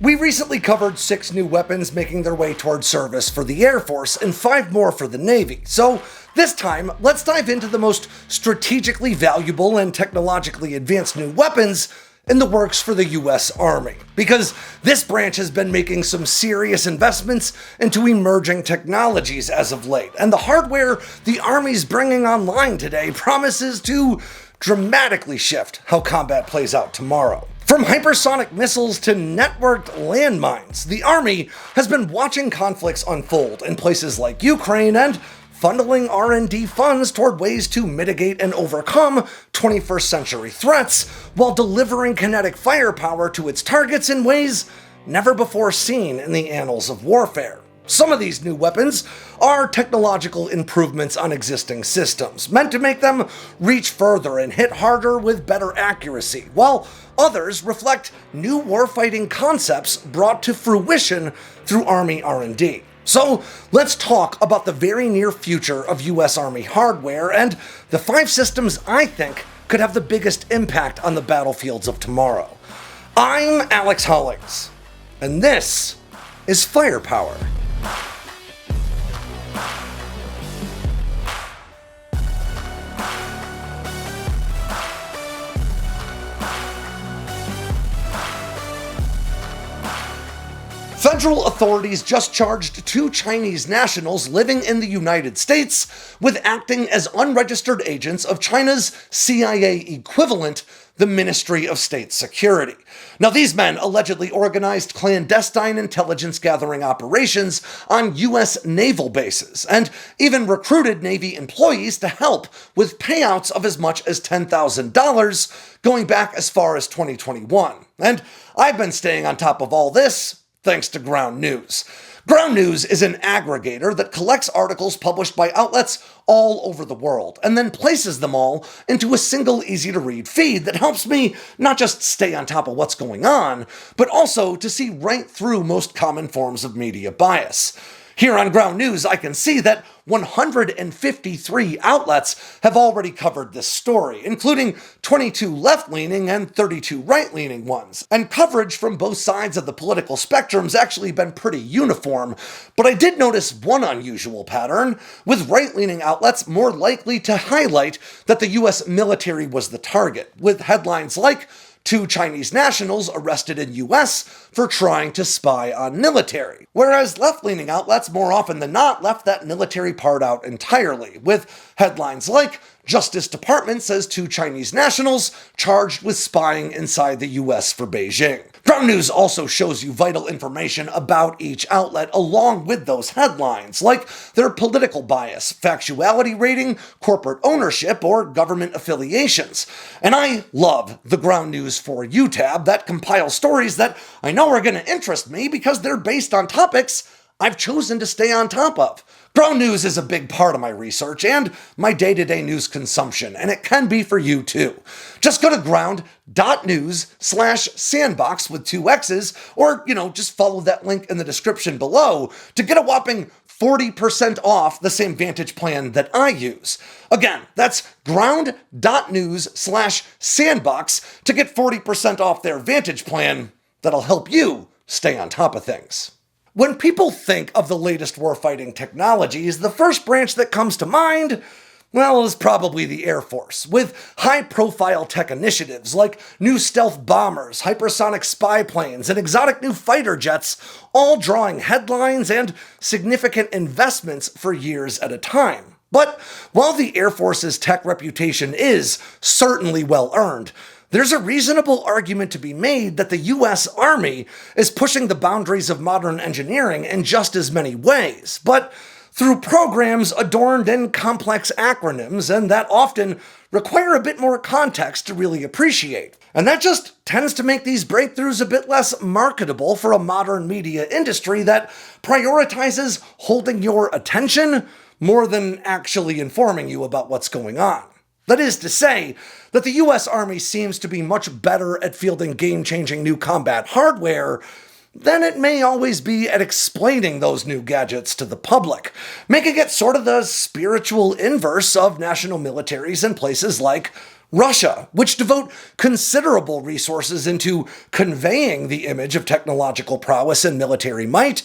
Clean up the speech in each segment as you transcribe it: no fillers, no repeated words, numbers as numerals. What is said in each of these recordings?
We recently covered 6 new weapons making their way toward service for the Air Force and 5 more for the Navy. So this time, let's dive into the most strategically valuable and technologically advanced new weapons in the works for the US Army. Because this branch has been making some serious investments into emerging technologies as of late, and the hardware the Army's bringing online today promises to dramatically shift how combat plays out tomorrow. From hypersonic missiles to networked landmines, the Army has been watching conflicts unfold in places like Ukraine and funneling R&D funds toward ways to mitigate and overcome 21st century threats while delivering kinetic firepower to its targets in ways never before seen in the annals of warfare. Some of these new weapons are technological improvements on existing systems, meant to make them reach further and hit harder with better accuracy, while others reflect new warfighting concepts brought to fruition through Army R&D. So let's talk about the very near future of US Army hardware and the 5 systems I think could have the biggest impact on the battlefields of tomorrow. I'm Alex Hollings, and this is Firepower. Federal authorities just charged 2 Chinese nationals living in the United States with acting as unregistered agents of China's CIA equivalent, the Ministry of State Security. Now, these men allegedly organized clandestine intelligence gathering operations on US naval bases and even recruited Navy employees to help with payouts of as much as $10,000 going back as far as 2021. And I've been staying on top of all this thanks to Ground News. Ground News is an aggregator that collects articles published by outlets all over the world and then places them all into a single easy-to-read feed that helps me not just stay on top of what's going on, but also to see right through most common forms of media bias. Here on Ground News, I can see that 153 outlets have already covered this story, including 22 left-leaning and 32 right-leaning ones. And coverage from both sides of the political spectrum's actually been pretty uniform, but I did notice one unusual pattern, with right-leaning outlets more likely to highlight that the US military was the target, with headlines like 2 Chinese nationals arrested in US for trying to spy on military. Whereas left-leaning outlets more often than not left that military part out entirely, with headlines like Justice Department says 2 Chinese nationals charged with spying inside the US for Beijing. Ground News also shows you vital information about each outlet along with those headlines, like their political bias, factuality rating, corporate ownership, or government affiliations. And I love the Ground News For You tab that compiles stories that I know are going to interest me because they're based on topics I've chosen to stay on top of. Ground News is a big part of my research and my day-to-day news consumption, and it can be for you too. Just go to ground.news/sandboxx with 2 X's, or, just follow that link in the description below to get a whopping 40% off the same Vantage plan that I use. Again, that's ground.news/sandboxx to get 40% off their Vantage plan that'll help you stay on top of things. When people think of the latest warfighting technologies, the first branch that comes to mind, well, is probably the Air Force, with high-profile tech initiatives like new stealth bombers, hypersonic spy planes, and exotic new fighter jets, all drawing headlines and significant investments for years at a time. But while the Air Force's tech reputation is certainly well-earned, there's a reasonable argument to be made that the US Army is pushing the boundaries of modern engineering in just as many ways, but through programs adorned in complex acronyms and that often require a bit more context to really appreciate. And that just tends to make these breakthroughs a bit less marketable for a modern media industry that prioritizes holding your attention more than actually informing you about what's going on. That is to say, that the US Army seems to be much better at fielding game-changing new combat hardware then it may always be at explaining those new gadgets to the public, making it sort of the spiritual inverse of national militaries in places like Russia, which devote considerable resources into conveying the image of technological prowess and military might,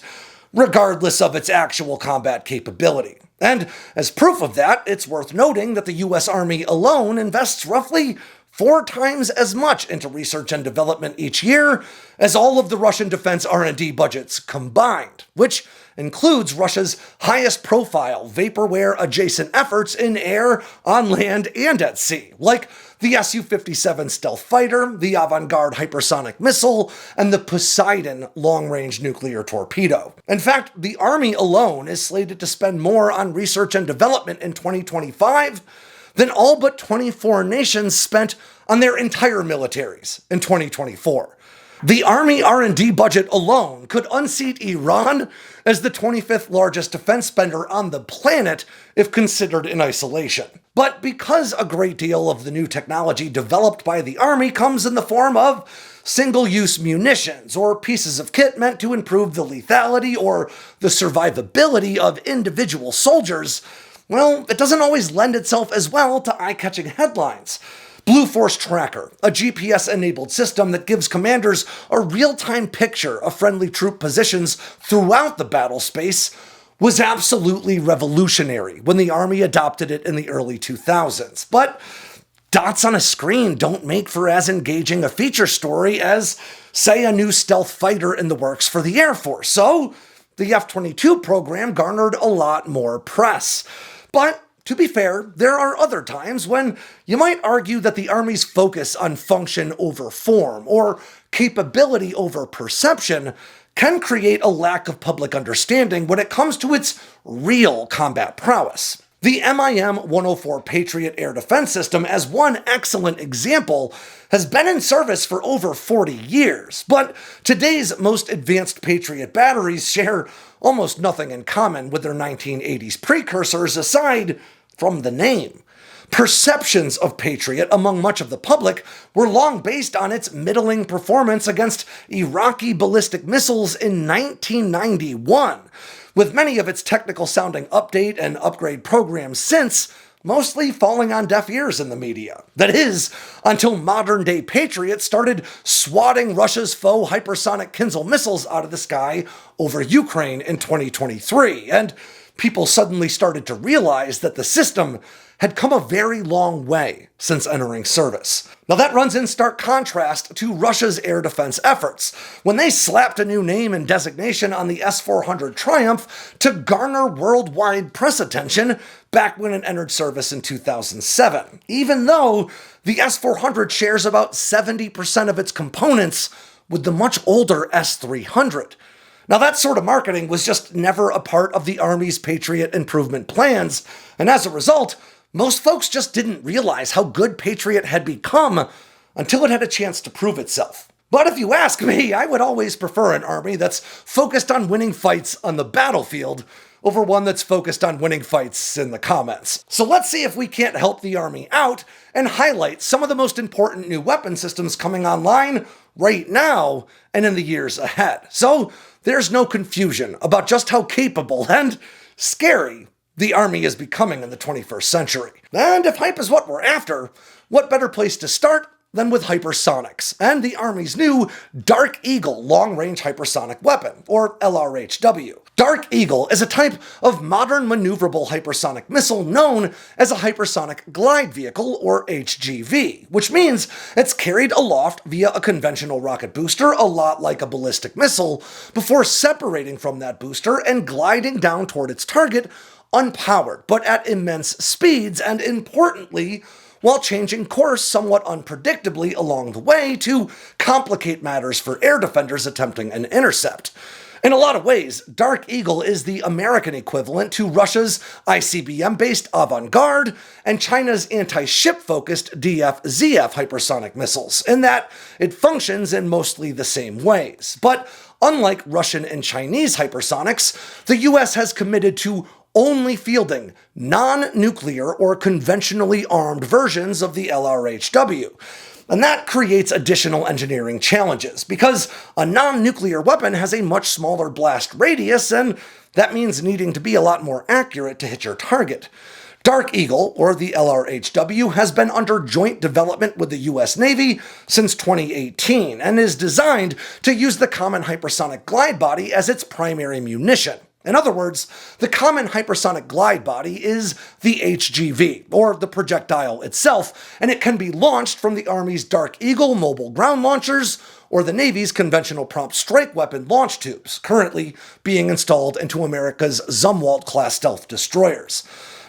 regardless of its actual combat capability. And as proof of that, it's worth noting that the US Army alone invests roughly 4 times as much into research and development each year as all of the Russian defense R&D budgets combined, which includes Russia's highest profile vaporware-adjacent efforts in air, on land, and at sea, like the Su-57 stealth fighter, the Avant-Garde hypersonic missile, and the Poseidon long-range nuclear torpedo. In fact, the Army alone is slated to spend more on research and development in 2025 than all but 24 nations spent on their entire militaries in 2024. The Army R&D budget alone could unseat Iran as the 25th largest defense spender on the planet if considered in isolation. But because a great deal of the new technology developed by the Army comes in the form of single-use munitions, or pieces of kit meant to improve the lethality or the survivability of individual soldiers, well, it doesn't always lend itself as well to eye-catching headlines. Blue Force Tracker, a GPS-enabled system that gives commanders a real-time picture of friendly troop positions throughout the battle space, was absolutely revolutionary when the Army adopted it in the early 2000s. But dots on a screen don't make for as engaging a feature story as, say, a new stealth fighter in the works for the Air Force. So the F-22 program garnered a lot more press. But to be fair, there are other times when you might argue that the Army's focus on function over form, or capability over perception, can create a lack of public understanding when it comes to its real combat prowess. The MIM-104 Patriot air defense system, as one excellent example, has been in service for over 40 years, but today's most advanced Patriot batteries share almost nothing in common with their 1980s precursors aside from the name. Perceptions of Patriot among much of the public were long based on its middling performance against Iraqi ballistic missiles in 1991, with many of its technical-sounding update and upgrade programs since mostly falling on deaf ears in the media. That is, until modern-day Patriot started swatting Russia's faux hypersonic Kinzhal missiles out of the sky over Ukraine in 2023, and people suddenly started to realize that the system had come a very long way since entering service. Now that runs in stark contrast to Russia's air defense efforts, when they slapped a new name and designation on the S-400 Triumph to garner worldwide press attention back when it entered service in 2007, even though the S-400 shares about 70% of its components with the much older S-300. Now that sort of marketing was just never a part of the Army's Patriot improvement plans, and as a result, most folks just didn't realize how good Patriot had become until it had a chance to prove itself. But if you ask me, I would always prefer an army that's focused on winning fights on the battlefield over one that's focused on winning fights in the comments. So let's see if we can't help the Army out and highlight some of the most important new weapon systems coming online right now and in the years ahead. So there's no confusion about just how capable and scary the Army is becoming in the 21st century. And if hype is what we're after, what better place to start than with hypersonics, and the Army's new Dark Eagle long-range hypersonic weapon, or LRHW. Dark Eagle is a type of modern maneuverable hypersonic missile known as a hypersonic glide vehicle, or HGV, which means it's carried aloft via a conventional rocket booster, a lot like a ballistic missile, before separating from that booster and gliding down toward its target unpowered, but at immense speeds, and importantly, while changing course somewhat unpredictably along the way to complicate matters for air defenders attempting an intercept. In a lot of ways, Dark Eagle is the American equivalent to Russia's ICBM-based Avant-Garde and China's anti-ship-focused DF-ZF hypersonic missiles, in that it functions in mostly the same ways. But unlike Russian and Chinese hypersonics, the US has committed to only fielding non-nuclear or conventionally armed versions of the LRHW. And that creates additional engineering challenges, because a non-nuclear weapon has a much smaller blast radius, and that means needing to be a lot more accurate to hit your target. Dark Eagle, or the LRHW, has been under joint development with the US Navy since 2018 and is designed to use the Common Hypersonic Glide Body as its primary munition. In other words, the Common Hypersonic Glide Body is the HGV, or the projectile itself, and it can be launched from the Army's Dark Eagle mobile ground launchers or the Navy's conventional prompt strike weapon launch tubes, currently being installed into America's Zumwalt-class stealth destroyers.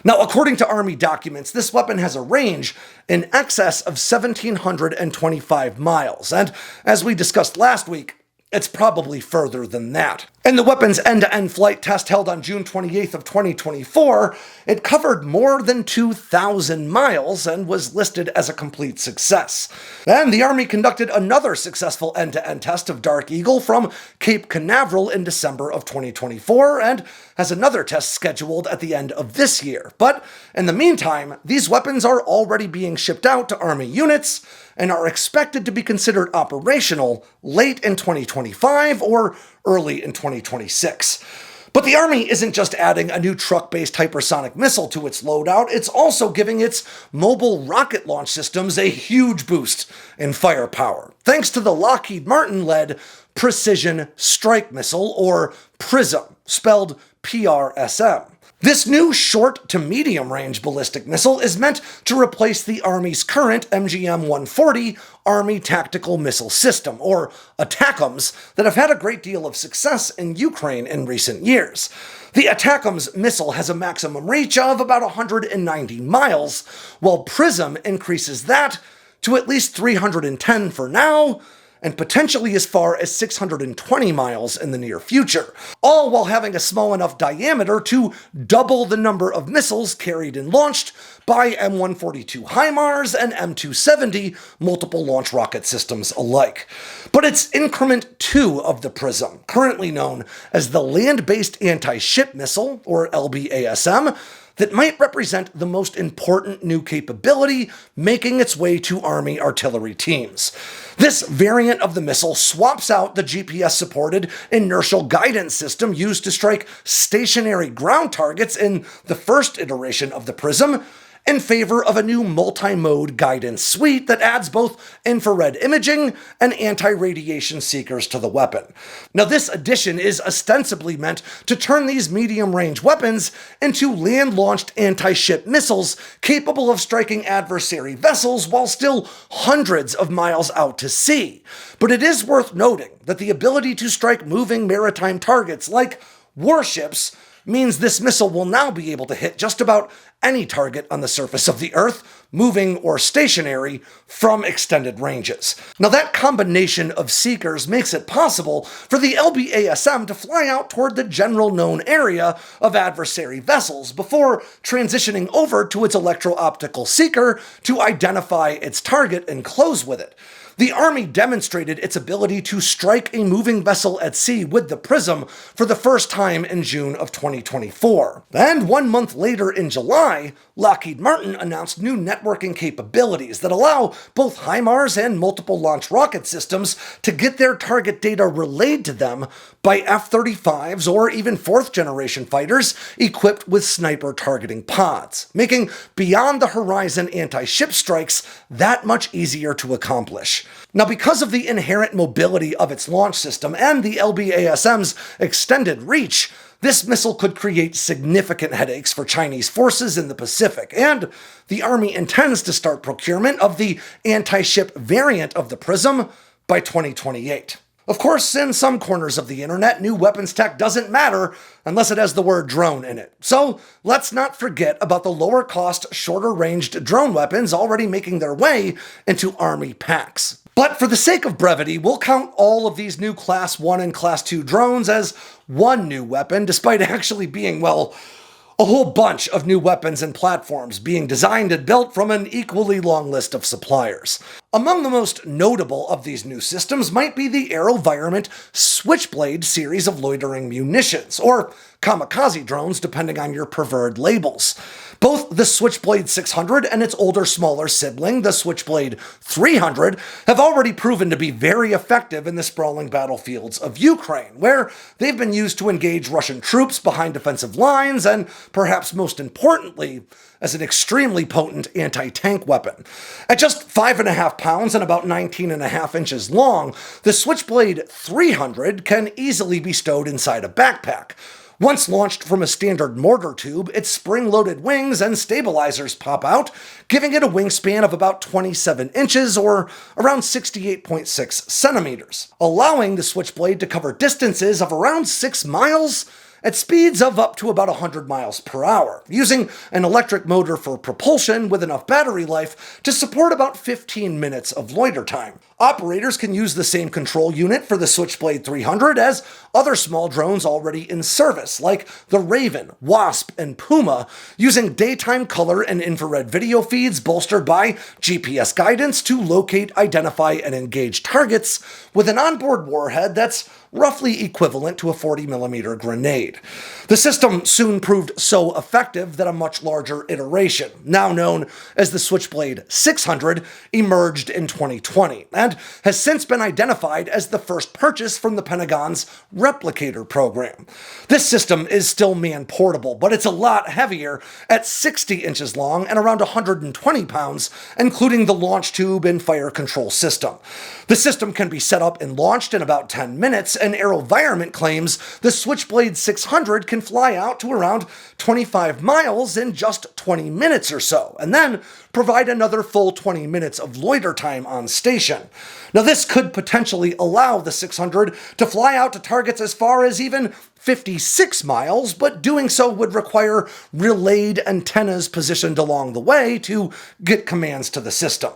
Now, according to Army documents, this weapon has a range in excess of 1,725 miles, and as we discussed last week, it's probably further than that. In the weapon's end-to-end flight test held on June 28th of 2024, it covered more than 2,000 miles and was listed as a complete success. And the Army conducted another successful end-to-end test of Dark Eagle from Cape Canaveral in December of 2024, and has another test scheduled at the end of this year. But in the meantime, these weapons are already being shipped out to Army units and are expected to be considered operational late in 2025 or early in 2026. But the Army isn't just adding a new truck-based hypersonic missile to its loadout, it's also giving its mobile rocket launch systems a huge boost in firepower, thanks to the Lockheed Martin-led Precision Strike Missile, or PrSM, spelled PRSM. This new short to medium range ballistic missile is meant to replace the Army's current MGM-140 Army Tactical Missile System, or ATACMS, that have had a great deal of success in Ukraine in recent years. The ATACMS missile has a maximum reach of about 190 miles, while PrSM increases that to at least 310 for now, and potentially as far as 620 miles in the near future, all while having a small enough diameter to double the number of missiles carried and launched by M142 HIMARS and M270 multiple launch rocket systems alike. But it's Increment 2 of the PrSM, currently known as the Land-Based Anti-Ship Missile, or LBASM, that might represent the most important new capability making its way to Army artillery teams. This variant of the missile swaps out the GPS-supported inertial guidance system used to strike stationary ground targets in the first iteration of the PrSM in favor of a new multi-mode guidance suite that adds both infrared imaging and anti-radiation seekers to the weapon. Now, this addition is ostensibly meant to turn these medium-range weapons into land-launched anti-ship missiles capable of striking adversary vessels while still hundreds of miles out to sea. But it is worth noting that the ability to strike moving maritime targets like warships means this missile will now be able to hit just about any target on the surface of the Earth, moving or stationary, from extended ranges. Now, that combination of seekers makes it possible for the LBASM to fly out toward the general known area of adversary vessels before transitioning over to its electro-optical seeker to identify its target and close with it. The Army demonstrated its ability to strike a moving vessel at sea with the PrSM for the first time in June of 2024. And 1 month later in July, Lockheed Martin announced new networking capabilities that allow both HIMARS and multiple launch rocket systems to get their target data relayed to them by F-35s or even fourth-generation fighters equipped with sniper targeting pods, making beyond-the-horizon anti-ship strikes that much easier to accomplish. Now, because of the inherent mobility of its launch system and the LBASM's extended reach, this missile could create significant headaches for Chinese forces in the Pacific, and the Army intends to start procurement of the anti-ship variant of the PrSM by 2028. Of course, in some corners of the internet, new weapons tech doesn't matter unless it has the word drone in it. So let's not forget about the lower-cost, shorter-ranged drone weapons already making their way into Army packs. But for the sake of brevity, we'll count all of these new Class 1 and Class 2 drones as one new weapon, despite actually being, well, a whole bunch of new weapons and platforms being designed and built from an equally long list of suppliers. Among the most notable of these new systems might be the AeroVironment Switchblade series of loitering munitions, or kamikaze drones depending on your preferred labels. Both the Switchblade 600 and its older, smaller sibling, the Switchblade 300, have already proven to be very effective in the sprawling battlefields of Ukraine, where they've been used to engage Russian troops behind defensive lines and, perhaps most importantly, as an extremely potent anti-tank weapon. At just 5.5 pounds and about 19.5 inches long, the Switchblade 300 can easily be stowed inside a backpack. Once launched from a standard mortar tube, its spring-loaded wings and stabilizers pop out, giving it a wingspan of about 27 inches or around 68.6 centimeters, allowing the Switchblade to cover distances of around 6 miles at speeds of up to about 100 miles per hour, using an electric motor for propulsion with enough battery life to support about 15 minutes of loiter time. Operators can use the same control unit for the Switchblade 300 as other small drones already in service, like the Raven, Wasp, and Puma, using daytime color and infrared video feeds bolstered by GPS guidance to locate, identify, and engage targets with an onboard warhead that's roughly equivalent to a 40mm grenade. The system soon proved so effective that a much larger iteration, now known as the Switchblade 600, emerged in 2020, and has since been identified as the first purchase from the Pentagon's Replicator program. This system is still man-portable, but it's a lot heavier at 60 inches long and around 120 pounds, including the launch tube and fire control system. The system can be set up and launched in about 10 minutes, and AeroVironment claims the Switchblade 600 can fly out to around 25 miles in just 20 minutes or so, and then provide another full 20 minutes of loiter time on station. Now, this could potentially allow the 600 to fly out to targets as far as even 56 miles, but doing so would require relayed antennas positioned along the way to get commands to the system.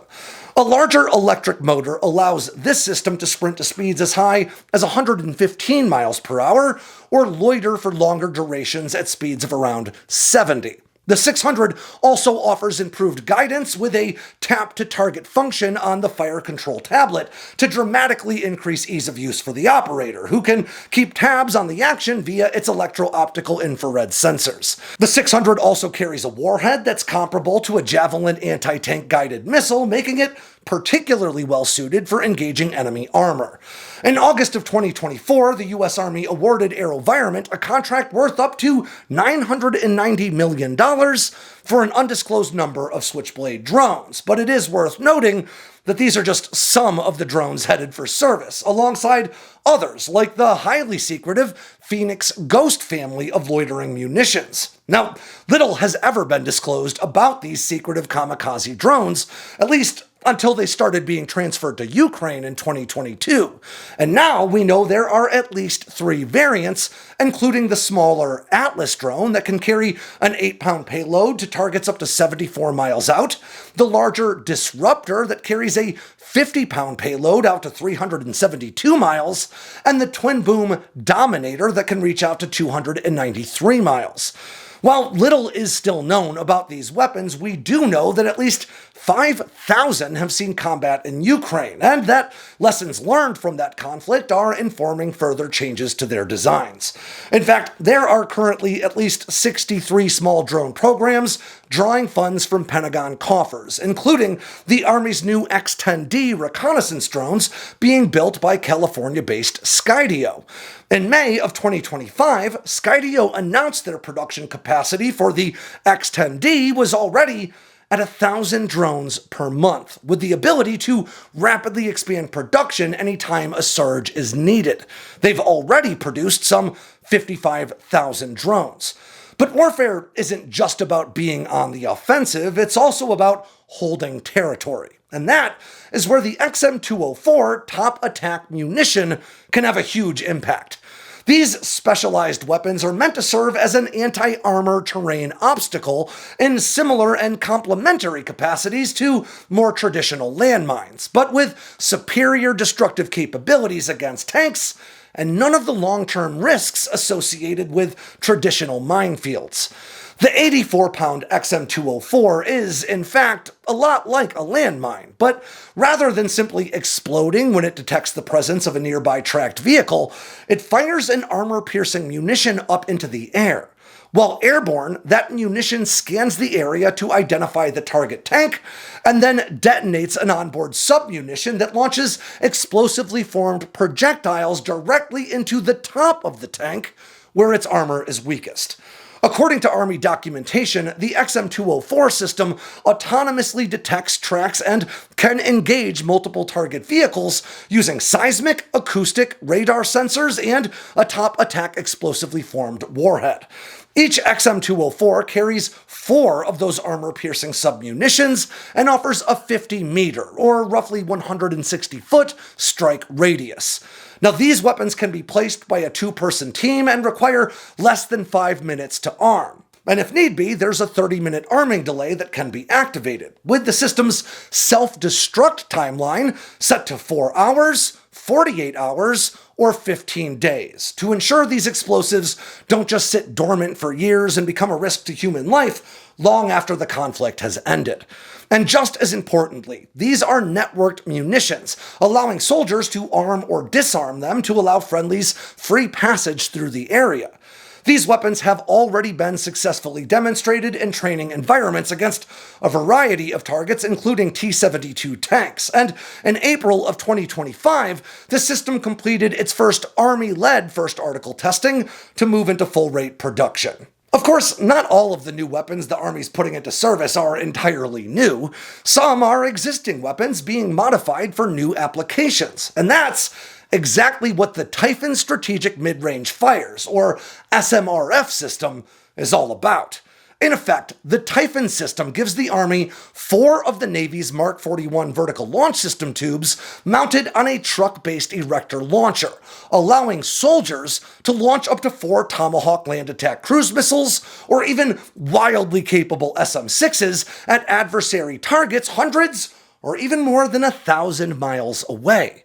A larger electric motor allows this system to sprint to speeds as high as 115 miles per hour, or loiter for longer durations at speeds of around 70. The 600 also offers improved guidance with a tap-to-target function on the fire control tablet to dramatically increase ease of use for the operator, who can keep tabs on the action via its electro-optical infrared sensors. The 600 also carries a warhead that's comparable to a Javelin anti-tank guided missile, making it particularly well-suited for engaging enemy armor. In August of 2024, the U.S. Army awarded AeroVironment a contract worth up to $990 million for an undisclosed number of Switchblade drones, but it is worth noting that these are just some of the drones headed for service, alongside others like the highly secretive Phoenix Ghost family of loitering munitions. Now, little has ever been disclosed about these secretive kamikaze drones, at least until they started being transferred to Ukraine in 2022. And now we know there are at least 3 variants, including the smaller Atlas drone that can carry an 8-pound payload to targets up to 74 miles out, the larger Disruptor that carries a 50-pound payload out to 372 miles, and the twin-boom Dominator that can reach out to 293 miles. While little is still known about these weapons, we do know that at least 5,000 have seen combat in Ukraine, and that lessons learned from that conflict are informing further changes to their designs. In fact, there are currently at least 63 small drone programs drawing funds from Pentagon coffers, including the Army's new X-10D reconnaissance drones being built by California-based Skydio. In May of 2025, Skydio announced their production capacity for the X-10D was already at 1,000 drones per month, with the ability to rapidly expand production anytime a surge is needed. They've already produced some 55,000 drones. But warfare isn't just about being on the offensive, it's also about holding territory. And that is where the XM204 top attack munition can have a huge impact. These specialized weapons are meant to serve as an anti-armor terrain obstacle in similar and complementary capacities to more traditional landmines, but with superior destructive capabilities against tanks and none of the long-term risks associated with traditional minefields. The 84-pound XM204 is, in fact, a lot like a landmine, but rather than simply exploding when it detects the presence of a nearby tracked vehicle, it fires an armor-piercing munition up into the air. While airborne, that munition scans the area to identify the target tank, and then detonates an onboard submunition that launches explosively formed projectiles directly into the top of the tank, where its armor is weakest. According to Army documentation, the XM204 system autonomously detects, tracks, and can engage multiple target vehicles using seismic, acoustic, radar sensors, and a top attack explosively formed warhead. Each XM204 carries 4 of those armor-piercing submunitions and offers a 50-meter, or roughly 160-foot, strike radius. Now, these weapons can be placed by a 2-person team and require less than 5 minutes to arm. And if need be, there's a 30-minute arming delay that can be activated, with the system's self-destruct timeline set to 4 hours, 48 hours, or 15 days, to ensure these explosives don't just sit dormant for years and become a risk to human life long after the conflict has ended. And just as importantly, these are networked munitions, allowing soldiers to arm or disarm them to allow friendlies free passage through the area. These weapons have already been successfully demonstrated in training environments against a variety of targets, including T-72 tanks, and in April of 2025, the system completed its first Army-led first article testing to move into full-rate production. Of course, not all of the new weapons the Army's putting into service are entirely new. Some are existing weapons being modified for new applications, and that's exactly what the Typhon Strategic Mid-Range Fires, or SMRF system, is all about. In effect, the Typhon system gives the Army 4 of the Navy's Mark 41 vertical launch system tubes mounted on a truck-based erector launcher, allowing soldiers to launch up to 4 Tomahawk land attack cruise missiles, or even wildly capable SM-6s at adversary targets hundreds or even more than 1,000 miles away.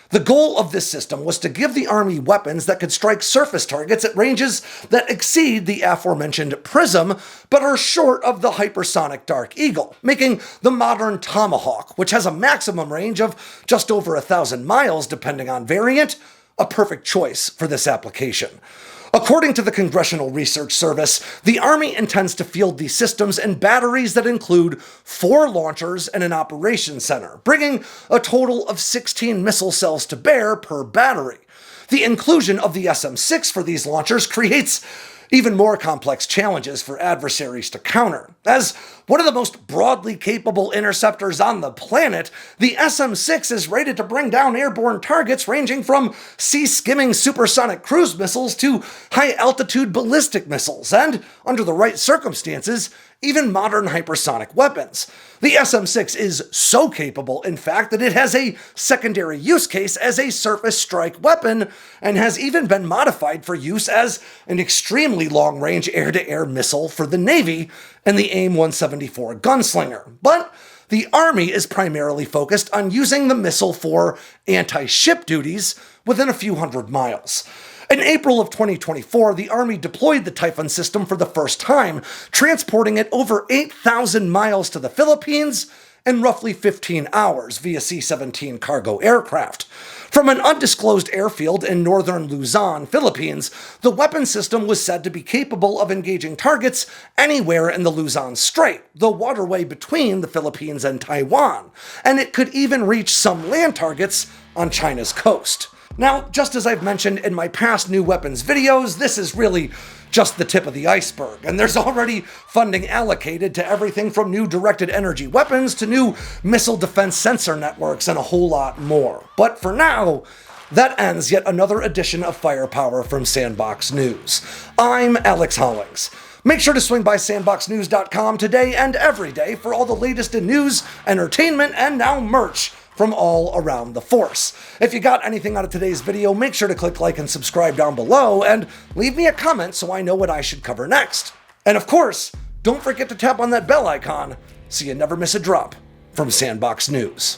The goal of this system was to give the Army weapons that could strike surface targets at ranges that exceed the aforementioned Prism, but are short of the hypersonic Dark Eagle, making the modern Tomahawk, which has a maximum range of just over 1,000 miles depending on variant, a perfect choice for this application. According to the Congressional Research Service, the Army intends to field these systems in batteries that include 4 launchers and an operations center, bringing a total of 16 missile cells to bear per battery. The inclusion of the SM-6 for these launchers creates even more complex challenges for adversaries to counter. As one of the most broadly capable interceptors on the planet, the SM-6 is rated to bring down airborne targets ranging from sea-skimming supersonic cruise missiles to high-altitude ballistic missiles, and, under the right circumstances, even modern hypersonic weapons. The SM-6 is so capable, in fact, that it has a secondary use case as a surface strike weapon, and has even been modified for use as an extremely long-range air-to-air missile for the Navy and the AIM-174 gunslinger. But the Army is primarily focused on using the missile for anti-ship duties within a few hundred miles. In April of 2024, the Army deployed the Typhon system for the first time, transporting it over 8,000 miles to the Philippines in roughly 15 hours via C-17 cargo aircraft. From an undisclosed airfield in northern Luzon, Philippines, the weapon system was said to be capable of engaging targets anywhere in the Luzon Strait, the waterway between the Philippines and Taiwan, and it could even reach some land targets on China's coast. Now, just as I've mentioned in my past new weapons videos, this is really just the tip of the iceberg, and there's already funding allocated to everything from new directed energy weapons to new missile defense sensor networks and a whole lot more. But for now, that ends yet another edition of Firepower from Sandboxx News. I'm Alex Hollings. Make sure to swing by sandboxnews.com today and every day for all the latest in news, entertainment, and now merch from all around the force. If you got anything out of today's video, make sure to click like and subscribe down below, and leave me a comment so I know what I should cover next. And of course, don't forget to tap on that bell icon so you never miss a drop from Sandboxx News.